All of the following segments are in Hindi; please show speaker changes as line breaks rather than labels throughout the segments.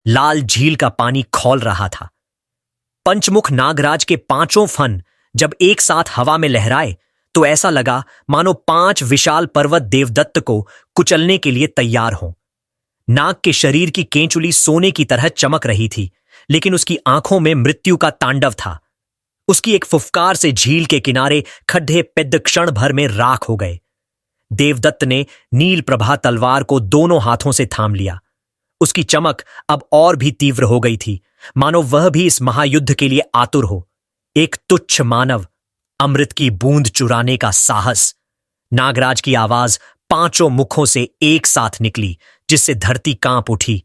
लाल झील का पानी खौल रहा था। पंचमुख नागराज के पांचों फन जब एक साथ हवा में लहराए तो ऐसा लगा मानो 5 विशाल पर्वत देवदत्त को कुचलने के लिए तैयार हों। नाग के शरीर की केंचुली सोने की तरह चमक रही थी, लेकिन उसकी आंखों में मृत्यु का तांडव था। उसकी एक फुफकार से झील के किनारे खड्डे पेद्द क्षण भर में राख हो गए। देवदत्त ने नील प्रभा तलवार को दोनों हाथों से थाम लिया। उसकी चमक अब और भी तीव्र हो गई थी, मानो वह भी इस महायुद्ध के लिए आतुर हो। एक तुच्छ मानव, अमृत की बूंद चुराने का साहस। नागराज की आवाज पांचों मुखों से एक साथ निकली, जिससे धरती कांप उठी।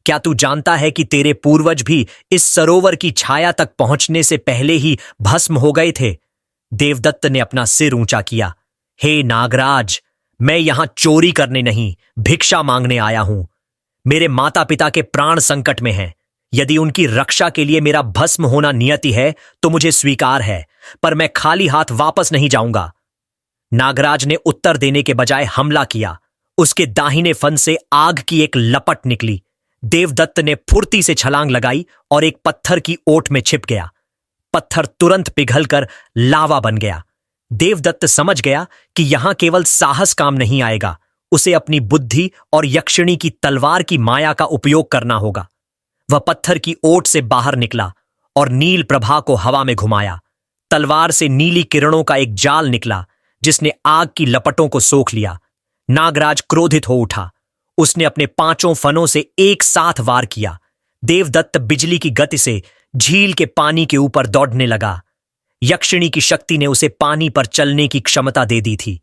क्या तू जानता है कि तेरे पूर्वज भी इस सरोवर की छाया तक पहुंचने से पहले ही भस्म हो गए थे? देवदत्त ने अपना सिर ऊंचा किया। हे नागराज, मैं यहां चोरी करने नहीं, भिक्षा मांगने आया हूं। मेरे माता पिता के प्राण संकट में हैं। यदि उनकी रक्षा के लिए मेरा भस्म होना नियति है तो मुझे स्वीकार है, पर मैं खाली हाथ वापस नहीं जाऊंगा। नागराज ने उत्तर देने के बजाय हमला किया। उसके दाहिने फन से आग की एक लपट निकली। देवदत्त ने फुर्ती से छलांग लगाई और एक पत्थर की ओट में छिप गया। पत्थर तुरंत पिघलकर लावा बन गया। देवदत्त समझ गया कि यहां केवल साहस काम नहीं आएगा, उसे अपनी बुद्धि और यक्षिणी की तलवार की माया का उपयोग करना होगा। वह पत्थर की ओट से बाहर निकला और नील प्रभा को हवा में घुमाया। तलवार से नीली किरणों का एक जाल निकला, जिसने आग की लपटों को सोख लिया। नागराज क्रोधित हो उठा। उसने अपने पांचों फनों से एक साथ वार किया। देवदत्त बिजली की गति से झील के पानी के ऊपर दौड़ने लगा। यक्षिणी की शक्ति ने उसे पानी पर चलने की क्षमता दे दी थी।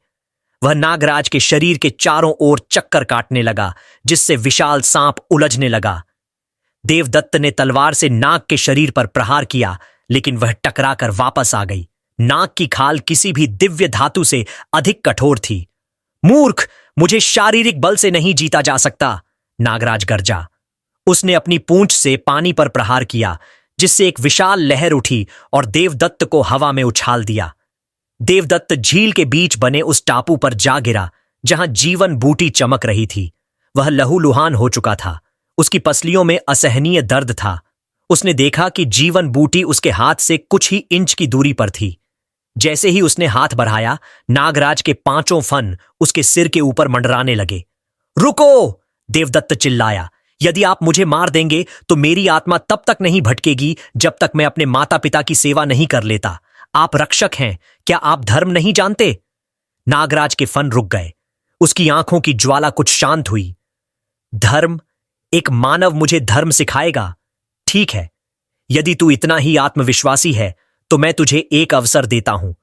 वह नागराज के शरीर के चारों ओर चक्कर काटने लगा, जिससे विशाल सांप उलझने लगा। देवदत्त ने तलवार से नाग के शरीर पर प्रहार किया, लेकिन वह टकराकर वापस आ गई। नाग की खाल किसी भी दिव्य धातु से अधिक कठोर थी। मूर्ख, मुझे शारीरिक बल से नहीं जीता जा सकता, नागराज गरजा। उसने अपनी पूंछ से पानी पर प्रहार किया, जिससे एक विशाल लहर उठी और देवदत्त को हवा में उछाल दिया। देवदत्त झील के बीच बने उस टापू पर जा गिरा, जहां जीवन बूटी चमक रही थी। वह लहूलुहान हो चुका था। उसकी पसलियों में असहनीय दर्द था। उसने देखा कि जीवन बूटी उसके हाथ से कुछ ही इंच की दूरी पर थी। जैसे ही उसने हाथ बढ़ाया, नागराज के पांचों फन उसके सिर के ऊपर मंडराने लगे। रुको! देवदत्त चिल्लाया। यदि आप मुझे मार देंगे तो मेरी आत्मा तब तक नहीं भटकेगी जब तक मैं अपने माता पिता की सेवा नहीं कर लेता। आप रक्षक हैं, क्या आप धर्म नहीं जानते? नागराज के फन रुक गए। उसकी आंखों की ज्वाला कुछ शांत हुई। धर्म? एक मानव मुझे धर्म सिखाएगा? ठीक है, यदि तू इतना ही आत्मविश्वासी है तो मैं तुझे एक अवसर देता हूं।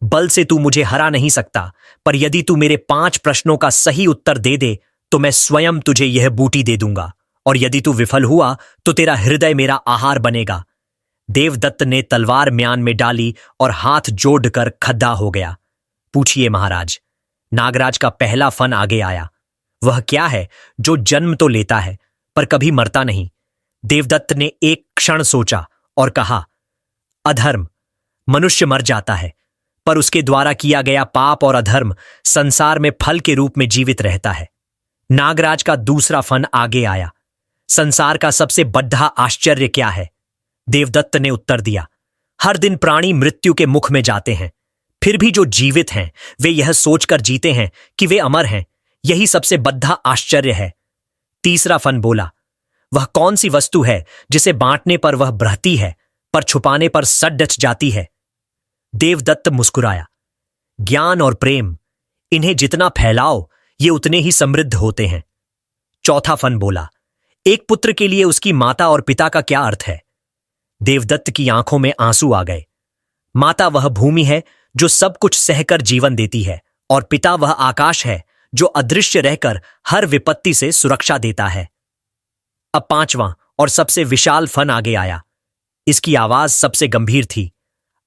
बल से तू मुझे हरा नहीं सकता, पर यदि तू मेरे 5 प्रश्नों का सही उत्तर दे दे तो मैं स्वयं तुझे यह बूटी दे दूंगा, और यदि तू विफल हुआ तो तेरा हृदय मेरा आहार बनेगा। देवदत्त ने तलवार म्यान में डाली और हाथ जोड़कर खद्दा हो गया। पूछिए महाराज। नागराज का पहला फन आगे आया। वह क्या है जो जन्म तो लेता है पर कभी मरता नहीं? देवदत्त ने एक क्षण सोचा और कहा, अधर्म। मनुष्य मर जाता है, पर उसके द्वारा किया गया पाप और अधर्म संसार में फल के रूप में जीवित रहता है। नागराज का दूसरा फन आगे आया। संसार का सबसे बड़ा आश्चर्य क्या है? देवदत्त ने उत्तर दिया, हर दिन प्राणी मृत्यु के मुख में जाते हैं, फिर भी जो जीवित हैं वे यह सोचकर जीते हैं कि वे अमर हैं। यही सबसे बड़ा आश्चर्य है। तीसरा फन बोला, वह कौन सी वस्तु है जिसे बांटने पर वह बढ़ती है पर छुपाने पर सड़ जाती है? देवदत्त मुस्कुराया। ज्ञान और प्रेम, इन्हें जितना फैलाओ ये उतने ही समृद्ध होते हैं। चौथा फन बोला, एक पुत्र के लिए उसकी माता और पिता का क्या अर्थ है? देवदत्त की आंखों में आंसू आ गए। माता वह भूमि है जो सब कुछ सहकर जीवन देती है, और पिता वह आकाश है जो अदृश्य रहकर हर विपत्ति से सुरक्षा देता है। अब पांचवां और सबसे विशाल फन आगे आया। इसकी आवाज सबसे गंभीर थी।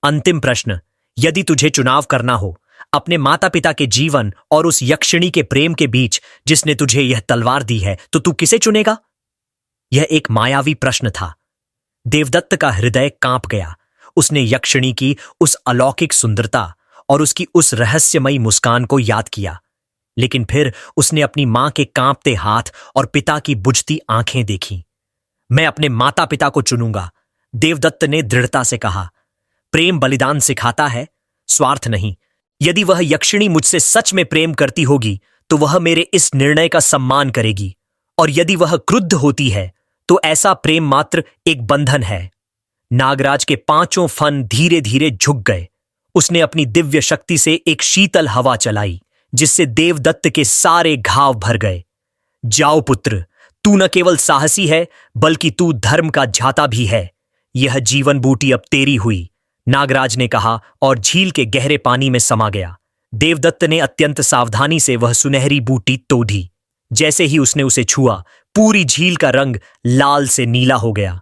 अंतिम प्रश्न, यदि तुझे चुनाव करना हो अपने माता पिता के जीवन और उस यक्षिणी के प्रेम के बीच जिसने तुझे यह तलवार दी है, तो तू किसे चुनेगा? यह एक मायावी प्रश्न था। देवदत्त का हृदय कांप गया। उसने यक्षिणी की उस अलौकिक सुंदरता और उसकी उस रहस्यमयी मुस्कान को याद किया, लेकिन फिर उसने अपनी मां के कांपते हाथ और पिता की बुझती आंखें देखीं। मैं अपने माता पिता को चुनूंगा, देवदत्त ने दृढ़ता से कहा। प्रेम बलिदान सिखाता है, स्वार्थ नहीं। यदि वह यक्षिणी मुझसे सच में प्रेम करती होगी तो वह मेरे इस निर्णय का सम्मान करेगी, और यदि वह क्रुद्ध होती है तो ऐसा प्रेम मात्र एक बंधन है। नागराज के पांचों फन धीरे धीरे झुक गए। उसने अपनी दिव्य शक्ति से एक शीतल हवा चलाई जिससे देवदत्त के सारे घाव भर गए। जाओ पुत्र, तू न केवल साहसी है बल्कि तू धर्म का झाता भी है। यह जीवन बूटी अब तेरी हुई, नागराज ने कहा और झील के गहरे पानी में समा गया। देवदत्त ने अत्यंत सावधानी से वह सुनहरी बूटी तोड़ी। जैसे ही उसने उसे छुआ, पूरी झील का रंग लाल से नीला हो गया।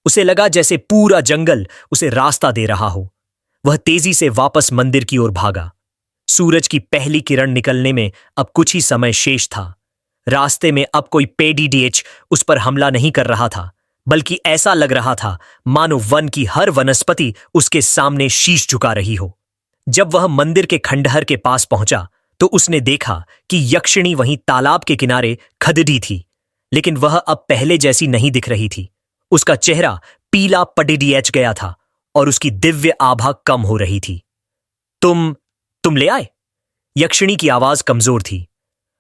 उसे लगा जैसे पूरा जंगल उसे रास्ता दे रहा हो। वह तेजी से वापस मंदिर की ओर भागा। सूरज की पहली किरण निकलने में अब कुछ ही समय शेष था। रास्ते में अब कोई पेडीडीएच उस पर हमला नहीं कर रहा था, बल्कि ऐसा लग रहा था मानो वन की हर वनस्पति उसके सामने शीश झुका रही हो। जब वह मंदिर के खंडहर के पास पहुंचा तो उसने देखा कि यक्षिणी वहीं तालाब के किनारे खदड़ी थी, लेकिन वह अब पहले जैसी नहीं दिख रही थी। उसका चेहरा पीला पडिडिएच गया था और उसकी दिव्य आभा कम हो रही थी। तुम ले आए? यक्षिणी की आवाज कमजोर थी।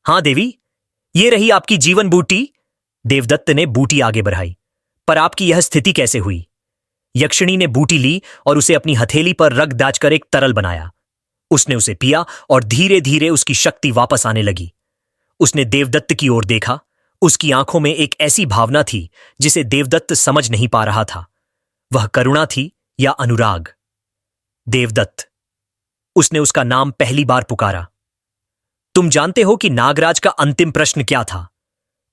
हां देवी, ये रही आपकी जीवन बूटी। देवदत्त ने बूटी आगे बढ़ाई। पर आपकी यह स्थिति कैसे हुई? यक्षिणी ने बूटी ली और उसे अपनी हथेली पर रख दाचकर एक तरल बनाया। उसने उसे पिया और धीरे धीरे उसकी शक्ति वापस आने लगी। उसने देवदत्त की ओर देखा। उसकी आंखों में एक ऐसी भावना थी जिसे देवदत्त समझ नहीं पा रहा था। वह करुणा थी या अनुराग? देवदत्त, उसने उसका नाम पहली बार पुकारा। तुम जानते हो कि नागराज का अंतिम प्रश्न क्या था?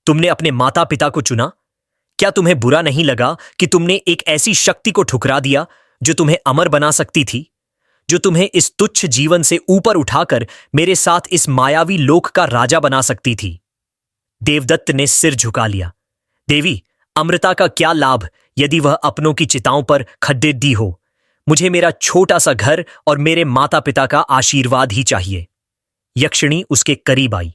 तुमने अपने माता पिता को चुना। क्या तुम्हें बुरा नहीं लगा कि तुमने एक ऐसी शक्ति को ठुकरा दिया जो तुम्हें अमर बना सकती थी, जो तुम्हें इस तुच्छ जीवन से ऊपर उठाकर मेरे साथ इस मायावी लोक का राजा बना सकती थी? देवदत्त ने सिर झुका लिया। देवी, अमृता का क्या लाभ यदि वह अपनों की चिताओं पर खड्डेड्डी हो? मुझे मेरा छोटा सा घर और मेरे माता पिता का आशीर्वाद ही चाहिए। यक्षिणी उसके करीब आई।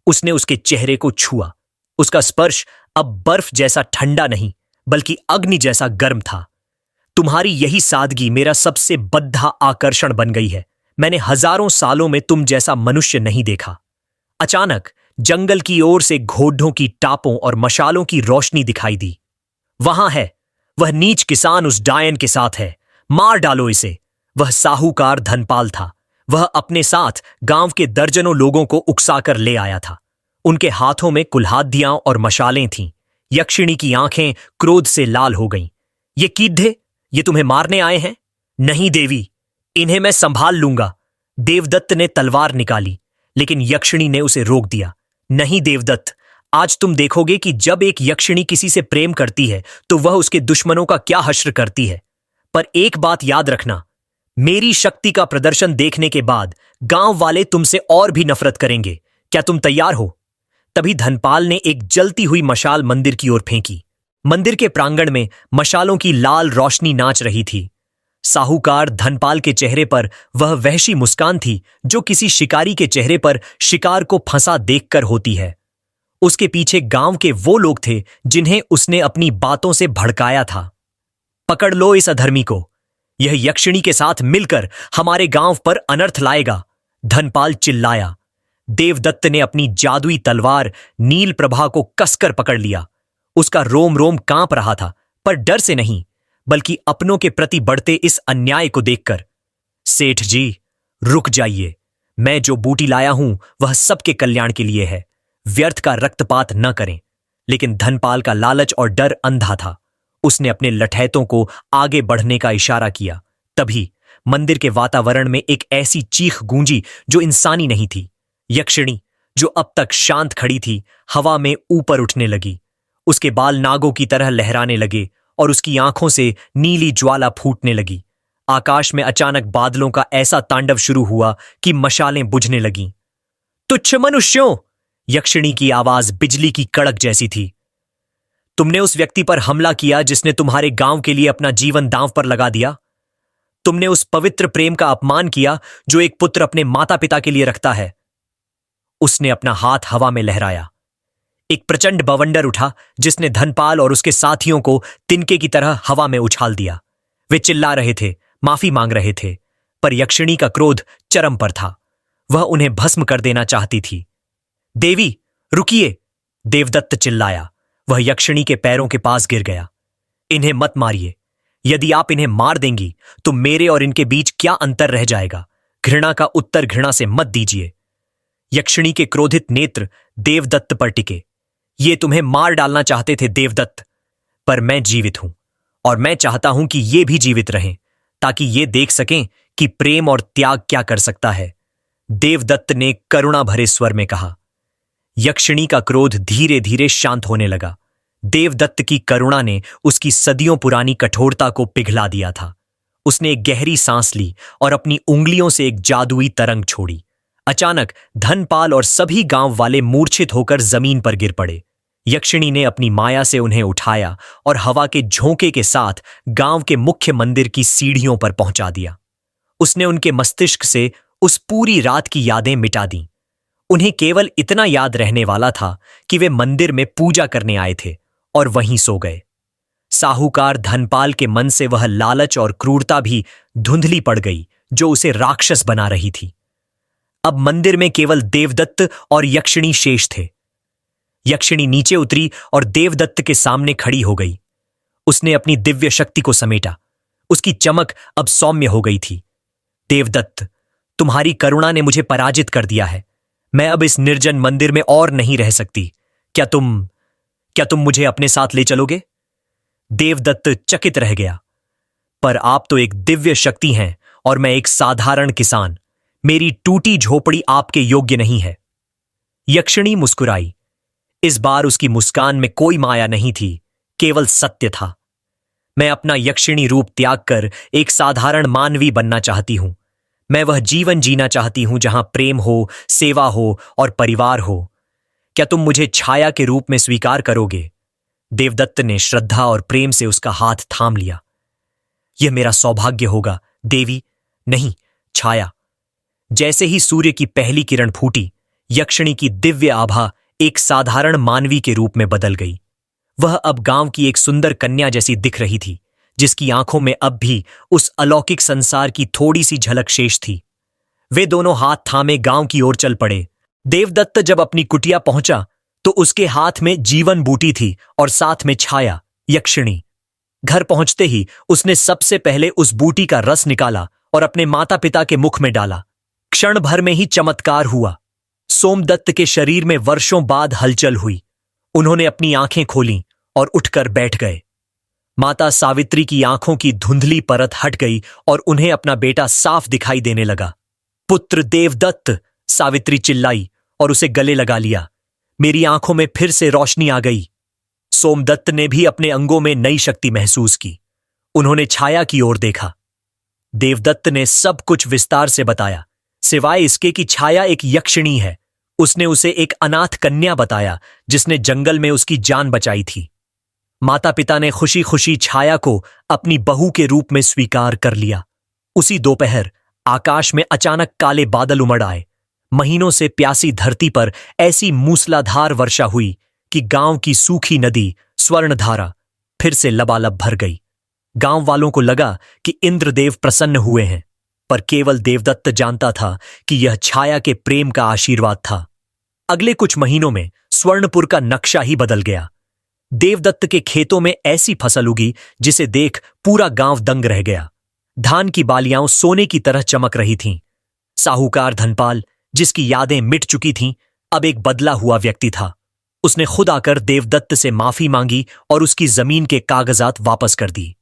उसने उसके चेहरे को छुआ। उसका स्पर्श अब बर्फ जैसा ठंडा नहीं बल्कि अग्नि जैसा गर्म था। तुम्हारी यही सादगी मेरा सबसे बद्धा आकर्षण बन गई है। मैंने हजारों सालों में तुम जैसा मनुष्य नहीं देखा। अचानक जंगल की ओर से घोड़ों की टापों और मशालों की रोशनी दिखाई दी। वहां है, वह नीच किसान उस डायन के साथ है। मार डालो इसे। वह साहूकार धनपाल था। वह अपने साथ गांव के दर्जनों लोगों को उकसाकर ले आया था। उनके हाथों में कुल्हादियां और मशालें थीं। यक्षिणी की आंखें क्रोध से लाल हो गईं। ये कीड़े, ये तुम्हें मारने आए हैं? नहीं देवी, इन्हें मैं संभाल लूंगा। देवदत्त ने तलवार निकाली, लेकिन यक्षिणी ने उसे रोक दिया। नहीं देवदत्त, आज तुम देखोगे कि जब एक यक्षिणी किसी से प्रेम करती है तो वह उसके दुश्मनों का क्या हश्र करती है। पर एक बात याद रखना, मेरी शक्ति का प्रदर्शन देखने के बाद गांव वाले तुमसे और भी नफरत करेंगे। क्या तुम तैयार हो? तभी धनपाल ने एक जलती हुई मशाल मंदिर की ओर फेंकी। मंदिर के प्रांगण में मशालों की लाल रोशनी नाच रही थी। साहूकार धनपाल के चेहरे पर वह वहशी मुस्कान थी जो किसी शिकारी के चेहरे पर शिकार को फंसा देखकर होती है। उसके पीछे गांव के वो लोग थे जिन्हें उसने अपनी बातों से भड़काया था। पकड़ लो इस अधर्मी को। यह यक्षिणी के साथ मिलकर हमारे गांव पर अनर्थ लाएगा, धनपाल चिल्लाया। देवदत्त ने अपनी जादुई तलवार नील प्रभा को कसकर पकड़ लिया। उसका रोम रोम कांप रहा था, पर डर से नहीं बल्कि अपनों के प्रति बढ़ते इस अन्याय को देखकर। सेठ जी, रुक जाइए। मैं जो बूटी लाया हूं वह सबके कल्याण के लिए है। व्यर्थ का रक्तपात न करें। लेकिन धनपाल का लालच और डर अंधा था। उसने अपने लठैतों को आगे बढ़ने का इशारा किया। तभी मंदिर के वातावरण में एक ऐसी चीख गूंजी जो इंसानी नहीं थी। यक्षिणी, जो अब तक शांत खड़ी थी, हवा में ऊपर उठने लगी। उसके बाल नागों की तरह लहराने लगे और उसकी आंखों से नीली ज्वाला फूटने लगी। आकाश में अचानक बादलों का ऐसा तांडव शुरू हुआ कि मशालें बुझने लगीं। तुच्छ मनुष्यों! यक्षिणी की आवाज बिजली की कड़क जैसी थी। तुमने उस व्यक्ति पर हमला किया जिसने तुम्हारे गांव के लिए अपना जीवन दांव पर लगा दिया। तुमने उस पवित्र प्रेम का अपमान किया जो एक पुत्र अपने माता पिता के लिए रखता है। उसने अपना हाथ हवा में लहराया। एक प्रचंड बवंडर उठा जिसने धनपाल और उसके साथियों को तिनके की तरह हवा में उछाल दिया। वे चिल्ला रहे थे, माफी मांग रहे थे, पर यक्षिणी का क्रोध चरम पर था। वह उन्हें भस्म कर देना चाहती थी। देवी रुकिए, देवदत्त चिल्लाया। वह यक्षिणी के पैरों के पास गिर गया। इन्हें मत मारिए। यदि आप इन्हें मार देंगी तो मेरे और इनके बीच क्या अंतर रह जाएगा? घृणा का उत्तर घृणा से मत दीजिए। यक्षिणी के क्रोधित नेत्र देवदत्त पर टिके। ये तुम्हें मार डालना चाहते थे देवदत्त, पर मैं जीवित हूं और मैं चाहता हूं कि ये भी जीवित रहें ताकि ये देख सकें कि प्रेम और त्याग क्या कर सकता है। देवदत्त ने करुणा भरे स्वर में कहा। यक्षिणी का क्रोध धीरे धीरे शांत होने लगा। देवदत्त की करुणा ने उसकी सदियों पुरानी कठोरता को पिघला दिया था। उसने एक गहरी सांस ली और अपनी उंगलियों से एक जादुई तरंग छोड़ी। अचानक धनपाल और सभी गांव वाले मूर्छित होकर जमीन पर गिर पड़े। यक्षिणी ने अपनी माया से उन्हें उठाया और हवा के झोंके के साथ गांव के मुख्य मंदिर की सीढ़ियों पर पहुंचा दिया। उसने उनके मस्तिष्क से उस पूरी रात की यादें मिटा दीं। उन्हें केवल इतना याद रहने वाला था कि वे मंदिर में पूजा करने आए थे और वहीं सो गए। साहूकार धनपाल के मन से वह लालच और क्रूरता भी धुंधली पड़ गई जो उसे राक्षस बना रही थी। अब मंदिर में केवल देवदत्त और यक्षिणी शेष थे। यक्षिणी नीचे उतरी और देवदत्त के सामने खड़ी हो गई। उसने अपनी दिव्य शक्ति को समेटा। उसकी चमक अब सौम्य हो गई थी। देवदत्त, तुम्हारी करुणा ने मुझे पराजित कर दिया है। मैं अब इस निर्जन मंदिर में और नहीं रह सकती। क्या तुम मुझे अपने साथ ले चलोगे? देवदत्त चकित रह गया। पर आप तो एक दिव्य शक्ति हैं और मैं एक साधारण किसान। मेरी टूटी झोपड़ी आपके योग्य नहीं है। यक्षिणी मुस्कुराई। इस बार उसकी मुस्कान में कोई माया नहीं थी, केवल सत्य था। मैं अपना यक्षिणी रूप त्याग कर एक साधारण मानवी बनना चाहती हूं। मैं वह जीवन जीना चाहती हूं जहां प्रेम हो, सेवा हो और परिवार हो। क्या तुम मुझे छाया के रूप में स्वीकार करोगे? देवदत्त ने श्रद्धा और प्रेम से उसका हाथ थाम लिया। यह मेरा सौभाग्य होगा देवी। नहीं, छाया। जैसे ही सूर्य की पहली किरण फूटी, यक्षिणी की दिव्य आभा एक साधारण मानवी के रूप में बदल गई। वह अब गांव की एक सुंदर कन्या जैसी दिख रही थी, जिसकी आंखों में अब भी उस अलौकिक संसार की थोड़ी सी झलक शेष थी। वे दोनों हाथ थामे गांव की ओर चल पड़े। देवदत्त जब अपनी कुटिया पहुंचा तो उसके हाथ में जीवन बूटी थी और साथ में छाया, यक्षिणी। घर पहुंचते ही उसने सबसे पहले उस बूटी का रस निकाला और अपने माता पिता के मुख में डाला। क्षण भर में ही चमत्कार हुआ। सोमदत्त के शरीर में वर्षों बाद हलचल हुई। उन्होंने अपनी आंखें खोलीं और उठकर बैठ गए। माता सावित्री की आंखों की धुंधली परत हट गई और उन्हें अपना बेटा साफ दिखाई देने लगा। पुत्र देवदत्त, सावित्री चिल्लाई और उसे गले लगा लिया। मेरी आंखों में फिर से रोशनी आ गई। सोमदत्त ने भी अपने अंगों में नई शक्ति महसूस की। उन्होंने छाया की ओर देखा। देवदत्त ने सब कुछ विस्तार से बताया, सिवाय इसके कि छाया एक यक्षिणी है। उसने उसे एक अनाथ कन्या बताया जिसने जंगल में उसकी जान बचाई थी। माता पिता ने खुशी खुशी छाया को अपनी बहू के रूप में स्वीकार कर लिया। उसी दोपहर आकाश में अचानक काले बादल उमड़ आए। महीनों से प्यासी धरती पर ऐसी मूसलाधार वर्षा हुई कि गांव की सूखी नदी स्वर्णधारा फिर से लबालब भर गई। गांव वालों को लगा कि इंद्रदेव प्रसन्न हुए हैं, पर केवल देवदत्त जानता था कि यह छाया के प्रेम का आशीर्वाद था। अगले कुछ महीनों में स्वर्णपुर का नक्शा ही बदल गया। देवदत्त के खेतों में ऐसी फसल उगी जिसे देख पूरा गांव दंग रह गया। धान की बालियां सोने की तरह चमक रही थीं। साहूकार धनपाल, जिसकी यादें मिट चुकी थीं, अब एक बदला हुआ व्यक्ति था। उसने खुद आकर देवदत्त से माफी मांगी और उसकी जमीन के कागजात वापस कर दी।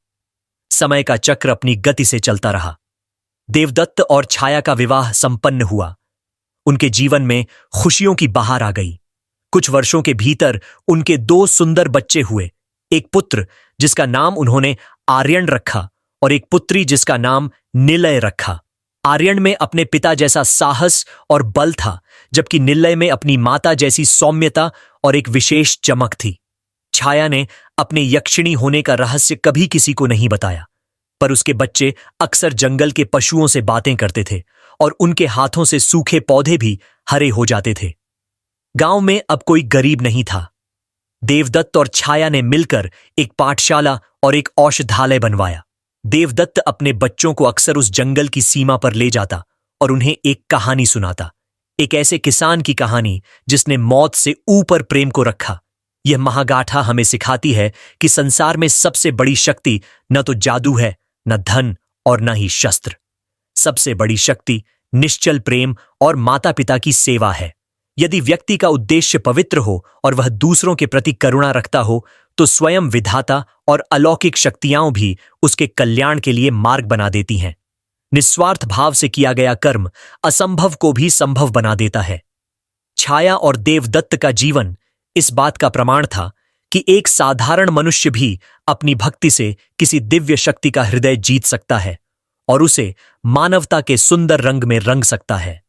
समय का चक्र अपनी गति से चलता रहा। देवदत्त और छाया का विवाह संपन्न हुआ। उनके जीवन में खुशियों की बहार आ गई। कुछ वर्षों के भीतर उनके 2 सुंदर बच्चे हुए। एक पुत्र जिसका नाम उन्होंने आर्यन रखा और एक पुत्री जिसका नाम निलय रखा। आर्यन में अपने पिता जैसा साहस और बल था, जबकि निलय में अपनी माता जैसी सौम्यता और एक विशेष चमक थी। छाया ने अपने यक्षिणी होने का रहस्य कभी किसी को नहीं बताया, पर उसके बच्चे अक्सर जंगल के पशुओं से बातें करते थे और उनके हाथों से सूखे पौधे भी हरे हो जाते थे। गांव में अब कोई गरीब नहीं था। देवदत्त और छाया ने मिलकर एक पाठशाला और एक औषधालय बनवाया। देवदत्त अपने बच्चों को अक्सर उस जंगल की सीमा पर ले जाता और उन्हें एक कहानी सुनाता, एक ऐसे किसान की कहानी जिसने मौत से ऊपर प्रेम को रखा। यह महागाथा हमें सिखाती है कि संसार में सबसे बड़ी शक्ति न तो जादू है, न धन और न ही शस्त्र। सबसे बड़ी शक्ति निश्चल प्रेम और माता पिता की सेवा है। यदि व्यक्ति का उद्देश्य पवित्र हो और वह दूसरों के प्रति करुणा रखता हो, तो स्वयं विधाता और अलौकिक शक्तियां भी उसके कल्याण के लिए मार्ग बना देती हैं। निस्वार्थ भाव से किया गया कर्म असंभव को भी संभव बना देता है। छाया और देवदत्त का जीवन इस बात का प्रमाण था कि एक साधारण मनुष्य भी अपनी भक्ति से किसी दिव्य शक्ति का हृदय जीत सकता है और उसे मानवता के सुंदर रंग में रंग सकता है।